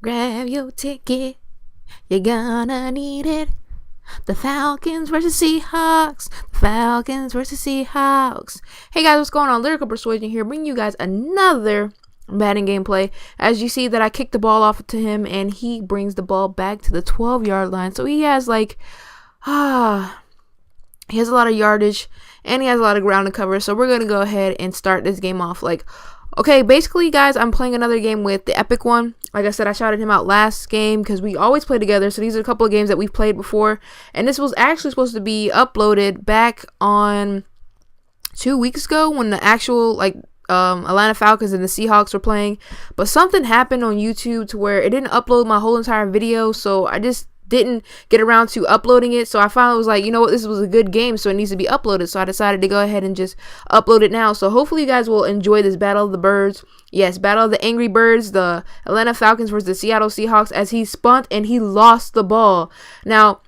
Grab your ticket, you're gonna need it. The Falcons versus Seahawks. The Falcons versus Seahawks. Hey guys, what's going on? Lyrical Persuasion here, bringing you guys another Madden gameplay. As you see that I kicked the ball off to him and he brings the ball back to the 12-yard line. So he has he has a lot of yardage and he has a lot of ground to cover. So we're going to go ahead and start this game off. Okay, basically, guys, I'm playing another game with the Epic one. Like I said, I shouted him out last game because we always play together. So these are a couple of games that we've played before. And this was actually supposed to be uploaded back on 2 weeks ago when the actual, Atlanta Falcons and the Seahawks were playing. But something happened on YouTube to where it didn't upload my whole entire video. So I just didn't get around to uploading it. So I finally was like, you know what, this was a good game, so it needs to be uploaded. So I decided to go ahead and just upload it now. So hopefully you guys will enjoy this Battle of the Birds. Yes, Battle of the Angry Birds, the Atlanta Falcons versus the Seattle Seahawks, as he spunt and he lost the ball. Now,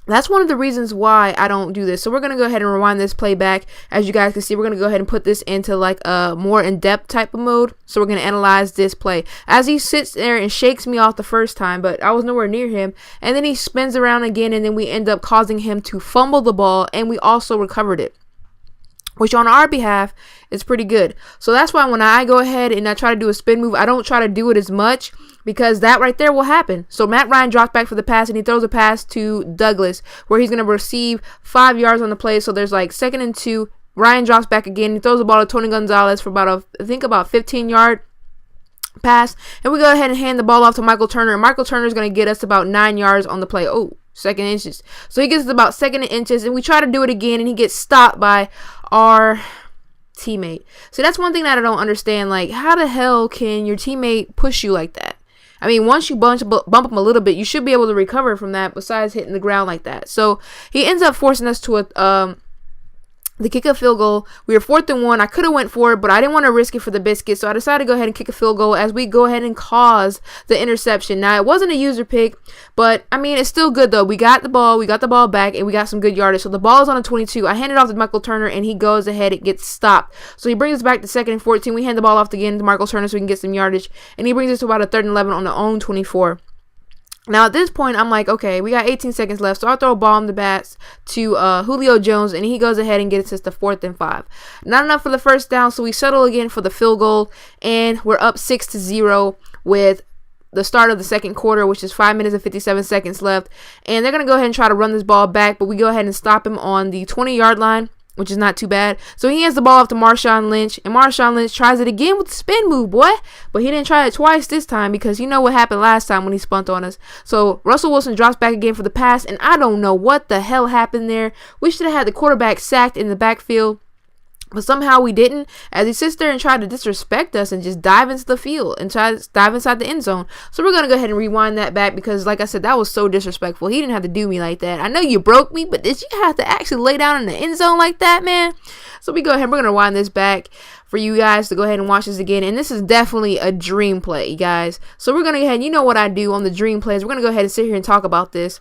that's one of the reasons why I don't do this. So we're going to go ahead and rewind this playback. As you guys can see, we're going to go ahead and put this into a more in-depth type of mode. So we're going to analyze this play. As he sits there and shakes me off the first time, but I was nowhere near him. And then he spins around again, and then we end up causing him to fumble the ball, and we also recovered it, which on our behalf is pretty good. So that's why when I go ahead and I try to do a spin move, I don't try to do it as much, because that right there will happen. So Matt Ryan drops back for the pass and he throws a pass to Douglas where he's going to receive 5 yards on the play. So there's 2nd and 2. Ryan drops back again. He throws the ball to Tony Gonzalez for about 15-yard pass. And we go ahead and hand the ball off to Michael Turner. And Michael Turner is going to get us about 9 yards on the play. Oh, 2nd inches. So he gets us about 2nd inches, and we try to do it again, and he gets stopped by our teammate. So that's one thing that I don't understand. How the hell can your teammate push you like that? I mean, once you bump him a little bit, you should be able to recover from that besides hitting the ground like that. So he ends up forcing us to the kick a field goal. We were 4th and 1. I could have went for it, but I didn't want to risk it for the biscuit. So I decided to go ahead and kick a field goal as we go ahead and cause the interception. Now, it wasn't a user pick, but I mean, it's still good though. We got the ball back, and we got some good yardage. So the ball is on a 22. I hand it off to Michael Turner, and he goes ahead. It gets stopped. So he brings us back to 2nd and 14. We hand the ball off again to Michael Turner so we can get some yardage. And he brings us to about a 3rd and 11 on the own 24. Now, at this point, I'm like, okay, we got 18 seconds left, so I'll throw a ball in the bats to Julio Jones, and he goes ahead and gets us to 4th and 5. Not enough for the first down, so we settle again for the field goal, and we're up 6-0 with the start of the second quarter, which is 5 minutes and 57 seconds left. And they're going to go ahead and try to run this ball back, but we go ahead and stop him on the 20-yard line, which is not too bad. So he hands the ball off to Marshawn Lynch, and Marshawn Lynch tries it again with the spin move, boy. But he didn't try it twice this time, because you know what happened last time when he spunt on us. So Russell Wilson drops back again for the pass, and I don't know what the hell happened there. We should have had the quarterback sacked in the backfield, but somehow we didn't, as he sits there and tried to disrespect us and just dive into the field and try to dive inside the end zone. So we're going to go ahead and rewind that back, because like I said, that was so disrespectful. He didn't have to do me like that. I know you broke me, but did you have to actually lay down in the end zone like that, man? So we go ahead, we're going to rewind this back for you guys to go ahead and watch this again. And this is definitely a dream play, guys. So we're going to go ahead, you know what I do on the dream plays. We're going to go ahead and sit here and talk about this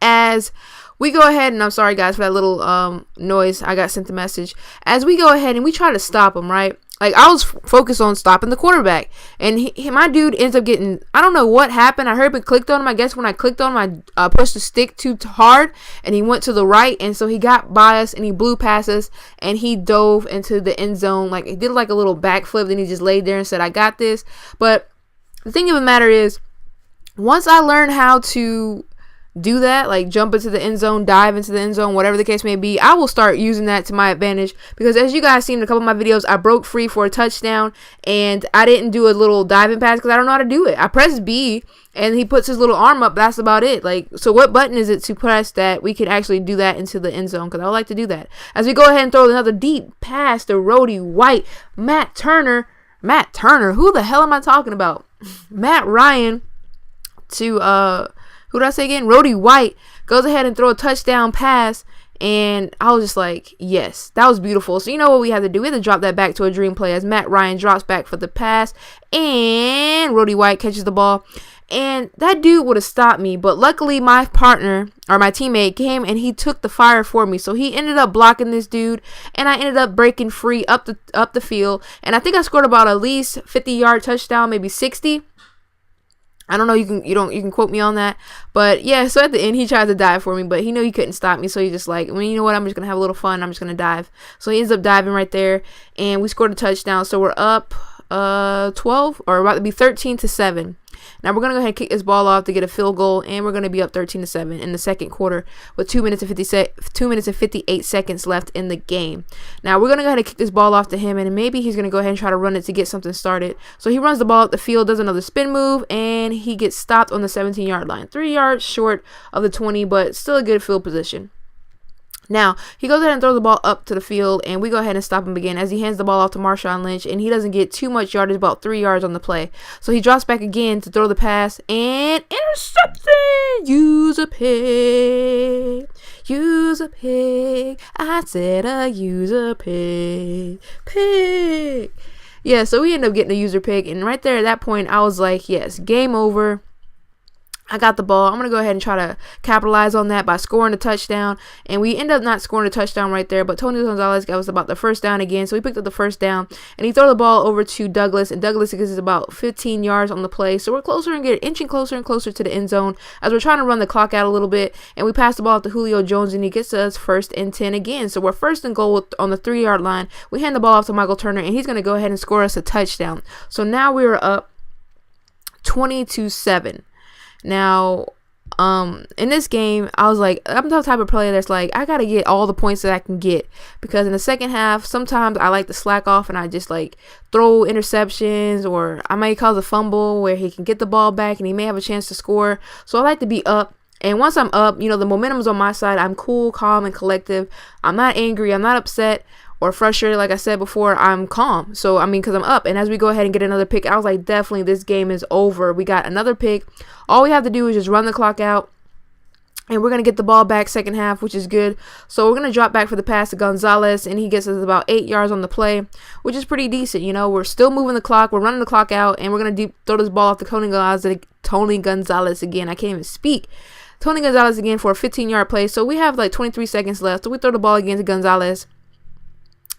as we go ahead, and I'm sorry guys for that little noise. I got sent the message. As we go ahead and we try to stop him, right? I was focused on stopping the quarterback, and my dude ends up getting, I don't know what happened. I heard it clicked on him. I guess when I clicked on him, I pushed the stick too hard, and he went to the right, and so he got by us, and he blew past us, and he dove into the end zone. He did a little backflip, then he just laid there and said, I got this. But the thing of the matter is, once I learned how to do that, jump into the end zone, dive into the end zone, whatever the case may be, I will start using that to my advantage, because as you guys seen in a couple of my videos, I broke free for a touchdown, and I didn't do a little diving pass because I don't know how to do it. I pressed B, and he puts his little arm up. That's about it. So what button is it to press that we can actually do that into the end zone? Because I would like to do that. As we go ahead and throw another deep pass to Roddy White, Matt Turner, who the hell am I talking about? Matt Ryan to who did I say again? Roddy White goes ahead and throw a touchdown pass, and I was just like, yes, that was beautiful. So you know what we have to do? We have to drop that back to a dream play as Matt Ryan drops back for the pass, and Roddy White catches the ball. And that dude would have stopped me, but luckily my partner, or my teammate, came and he took the fire for me. So he ended up blocking this dude, and I ended up breaking free up the field. And I think I scored about at least 50-yard touchdown, maybe 60. I don't know, you can quote me on that. But yeah, so at the end he tried to dive for me, but he knew he couldn't stop me, so he just like, well, you know what, I'm just gonna have a little fun, I'm just gonna dive. So he ends up diving right there, and we scored a touchdown. So we're up 12, or about to be 13-7. Now we're gonna go ahead and kick this ball off to get a field goal, and we're gonna be up 13-7 in the second quarter with 2 minutes and 58 seconds left in the game. Now we're gonna go ahead and kick this ball off to him, and maybe he's gonna go ahead and try to run it to get something started. So he runs the ball up the field, does another spin move, and he gets stopped on the 17-yard line, 3 yards short of the 20, but still a good field position. Now, he goes ahead and throws the ball up to the field, and we go ahead and stop him again as he hands the ball off to Marshawn Lynch, and he doesn't get too much yardage, about 3 yards on the play. So he drops back again to throw the pass, and interception! Use a pig. Use a pig. I said use a pig. Pig. Yeah, so we end up getting a user pick, and right there at that point, I was like, yes, game over. I got the ball. I'm going to go ahead and try to capitalize on that by scoring a touchdown. And we end up not scoring a touchdown right there, but Tony Gonzalez got us about the first down again. So we picked up the first down, and he threw the ball over to Douglas, and Douglas gets us about 15 yards on the play. So we're inching closer and closer to the end zone as we're trying to run the clock out a little bit. And we pass the ball to Julio Jones, and he gets us 1st and 10 again. So we're 1st and goal on the 3-yard line. We hand the ball off to Michael Turner, and he's going to go ahead and score us a touchdown. So now we're up 20-7. Now, in this game, I was like, I'm the type of player that's like, I gotta get all the points that I can get, because in the second half, sometimes I like to slack off and I just like throw interceptions, or I might cause a fumble where he can get the ball back and he may have a chance to score. So I like to be up. And once I'm up, the momentum's on my side. I'm cool, calm, and collective. I'm not angry. I'm not upset or frustrated. Like I said before, I'm calm. So, because I'm up. And as we go ahead and get another pick, I was like, definitely this game is over. We got another pick. All we have to do is just run the clock out, and we're going to get the ball back second half, which is good. So we're going to drop back for the pass to Gonzalez, and he gets us about 8 yards on the play, which is pretty decent. We're still moving the clock. We're running the clock out, and we're going to throw this ball off to Tony Gonzalez again. I can't even speak. Tony Gonzalez again for a 15-yard play. So we have like 23 seconds left. So we throw the ball again to Gonzalez,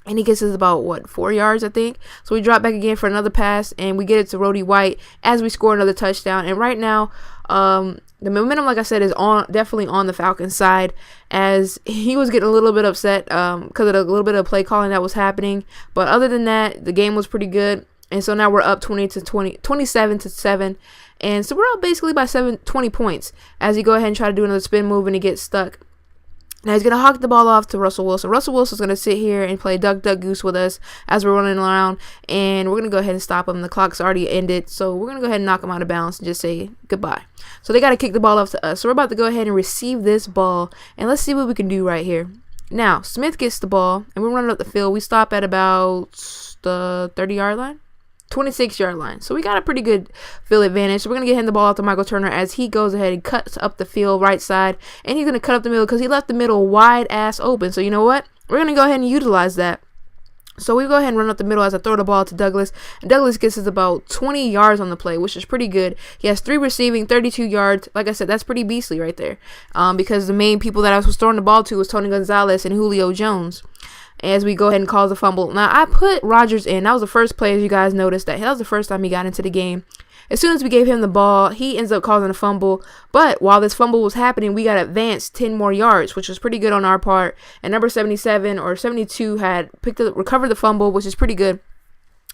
and he gets us about 4 yards, I think. So we drop back again for another pass, and we get it to Roddy White as we score another touchdown. And right now, the momentum, like I said, is definitely on the Falcons side, as he was getting a little bit upset because of a little bit of play calling that was happening. But other than that, the game was pretty good. And so now we're up 27-7. And so we're up basically by 20 points as he go ahead and try to do another spin move, and he gets stuck. Now he's going to hawk the ball off to Russell Wilson. Russell Wilson's going to sit here and play Duck, Duck, Goose with us as we're running around. And we're going to go ahead and stop him. The clock's already ended. So we're going to go ahead and knock him out of bounds and just say goodbye. So they got to kick the ball off to us. So we're about to go ahead and receive this ball. And let's see what we can do right here. Now, Smith gets the ball, and we're running up the field. We stop at about the 30-yard line. 26-yard line. So we got a pretty good field advantage. So we're going to get him the ball out to Michael Turner as he goes ahead and cuts up the field right side. And he's going to cut up the middle because he left the middle wide ass open. So you know what? We're going to go ahead and utilize that. So we go ahead and run up the middle as I throw the ball to Douglas. And Douglas gets us about 20 yards on the play, which is pretty good. He has 3 receiving, 32 yards. Like I said, that's pretty beastly right there. Because the main people that I was throwing the ball to was Tony Gonzalez and Julio Jones. As we go ahead and cause a fumble. Now, I put Rodgers in. That was the first play, as you guys noticed. That was the first time he got into the game. As soon as we gave him the ball, he ends up causing a fumble. But while this fumble was happening, we got advanced 10 more yards, which was pretty good on our part. And number 77 or 72 had recovered the fumble, which is pretty good.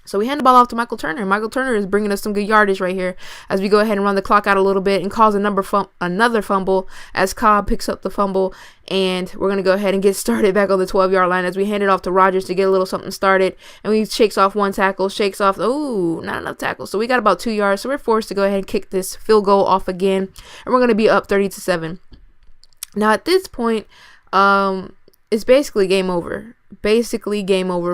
So we hand the ball off to Michael Turner. Michael Turner is bringing us some good yardage right here as we go ahead and run the clock out a little bit and cause another fumble as Cobb picks up the fumble. And we're going to go ahead and get started back on the 12-yard line as we hand it off to Rodgers to get a little something started. And we shakes off one tackle, not enough tackles. So we got about 2 yards. So we're forced to go ahead and kick this field goal off again. And we're going to be up 30-7. Now at this point, it's basically game over.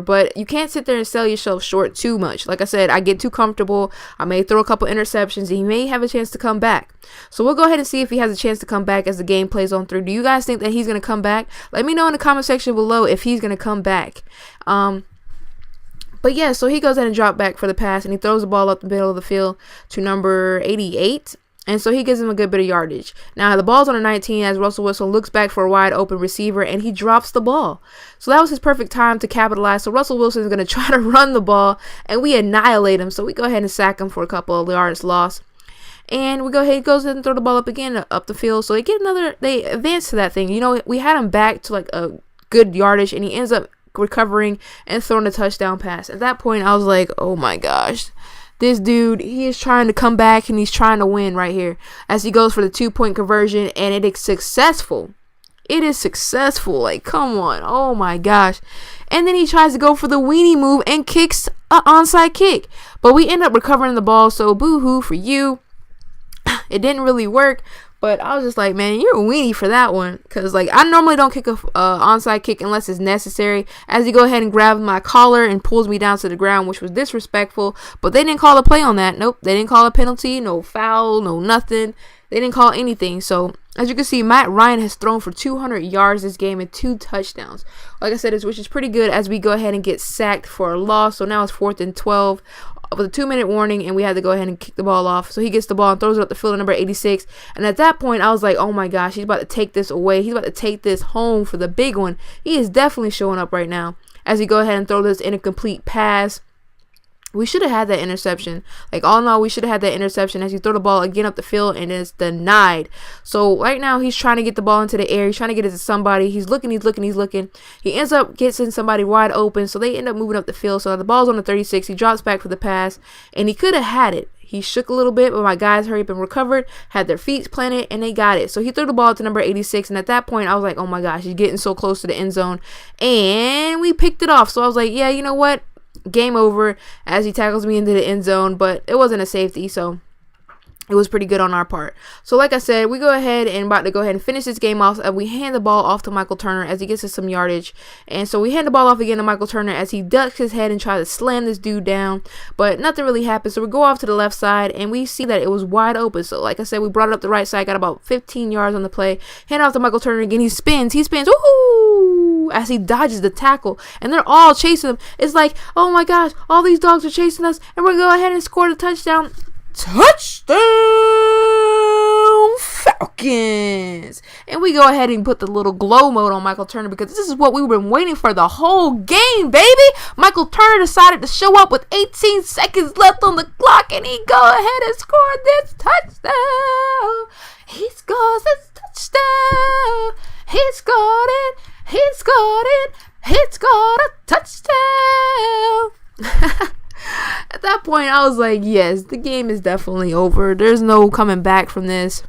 But you can't sit there and sell yourself short too much. Like I said, I get too comfortable. I may throw a couple interceptions, and he may have a chance to come back. So we'll go ahead and see if he has a chance to come back as the game plays on through. Do you guys think that he's going to come back? Let me know in the comment section below if he's going to come back. But yeah, so he goes ahead and drop back for the pass, and he throws the ball up the middle of the field to number 88. And so he gives him a good bit of yardage. Now, the ball's on a 19 as Russell Wilson looks back for a wide open receiver, and he drops the ball. So that was his perfect time to capitalize. So Russell Wilson is going to try to run the ball, and we annihilate him. So we go ahead and sack him for a couple of yards lost. And we go ahead, he goes ahead and throw the ball up again, up the field. So they advance to that thing. You know, we had him back to like a good yardage, and he ends up recovering and throwing a touchdown pass. At that point, I was like, oh my gosh. This dude, he is trying to come back, and he's trying to win right here as he goes for the 2-point conversion, and it is successful. It is successful. Like, come on. Oh my gosh. And then he tries to go for the weenie move and kicks an onside kick. But we end up recovering the ball, so boo-hoo for you. It didn't really work. But I was just like, man, you're a weenie for that one. Because, like, I normally don't kick a onside kick unless it's necessary. As he go ahead and grabs my collar and pulls me down to the ground, which was disrespectful. But they didn't call a play on that. Nope, they didn't call a penalty, no foul, no nothing. They didn't call anything. So, as you can see, Matt Ryan has thrown for 200 yards this game and 2 touchdowns. Like I said, which is pretty good as we go ahead and get sacked for a loss. So, now it's 4th and 12. With a 2-minute warning, and we had to go ahead and kick the ball off. So he gets the ball and throws it up the field at number 86. And at that point, I was like, oh my gosh, he's about to take this away. He's about to take this home for the big one. He is definitely showing up right now as he go ahead and throw this incomplete pass. We should have had that interception. Like, all in all, we should have had that interception as he throw the ball again up the field, and it's denied. So right now, he's trying to get the ball into the air. He's trying to get it to somebody. He's looking. He ends up getting somebody wide open, so they end up moving up the field. So the ball's on the 36. He drops back for the pass, and he could have had it. He shook a little bit, but my guys hurried up and recovered, had their feet planted, and they got it. So he threw the ball to number 86, and at that point, I was like, oh my gosh, he's getting so close to the end zone. And we picked it off. So I was like, yeah, you know what? Game over as he tackles me into the end zone, but it wasn't a safety, so it was pretty good on our part. So like I said, we go ahead and about to go ahead and finish this game off. We hand the ball off to Michael Turner as he gets us some yardage. And so we hand the ball off again to Michael Turner as he ducks his head and tries to slam this dude down. But nothing really happened. So we go off to the left side and we see that it was wide open. So like I said, we brought it up the right side, got about 15 yards on the play. Hand off to Michael Turner again. He spins. Woohoo! As he dodges the tackle. And they're all chasing him. It's like, oh my gosh, all these dogs are chasing us. And we're going to go ahead and score the touchdown. Touchdown Falcons! And we go ahead and put the little glow mode on Michael Turner because this is what we've been waiting for the whole game, baby. Michael Turner decided to show up with 18 seconds left on the clock, and he go ahead and scored this touchdown. He scores this touchdown. He scored it. He scored it. He scored a touchdown. At that point, I was like, yes, the game is definitely over. There's no coming back from this.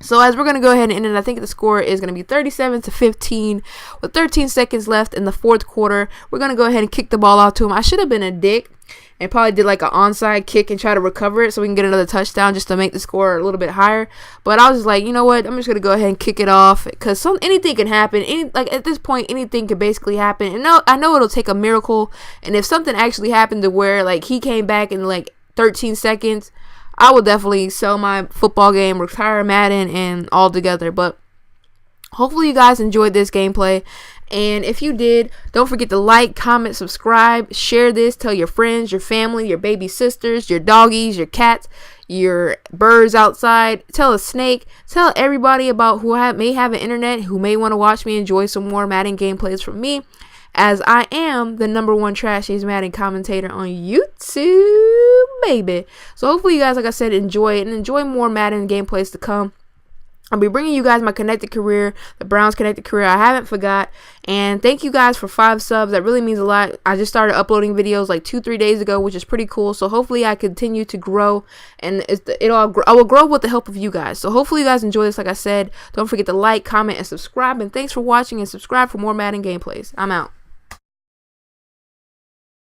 So as we're going to go ahead and end it, I think the score is going to be 37-15 with 13 seconds left in the 4th quarter. We're going to go ahead and kick the ball out to him. I should have been a dick and probably did like an onside kick and try to recover it so we can get another touchdown just to make the score a little bit higher. But I was just like, you know what? I'm just going to go ahead and kick it off because anything can happen. Like at this point, anything could basically happen. And I know it'll take a miracle. And if something actually happened to where like he came back in like 13 seconds, I will definitely sell my football game, retire Madden, and all together. But hopefully you guys enjoyed this gameplay. And if you did, don't forget to like, comment, subscribe, share this, tell your friends, your family, your baby sisters, your doggies, your cats, your birds outside. Tell a snake. Tell everybody about who may have an internet, who may want to watch me enjoy some more Madden gameplays from me, as I am the #1 Trashiest Madden commentator on YouTube, baby. So hopefully you guys, like I said, enjoy it and enjoy more Madden gameplays to come. I'll be bringing you guys my connected career, the Browns connected career. I haven't forgot. And thank you guys for 5 subs. That really means a lot. I just started uploading videos like 2-3 days ago, which is pretty cool. So hopefully I continue to grow, and I will grow with the help of you guys. So hopefully you guys enjoy this. Like I said, don't forget to like, comment, and subscribe. And thanks for watching, and subscribe for more Madden gameplays. I'm out.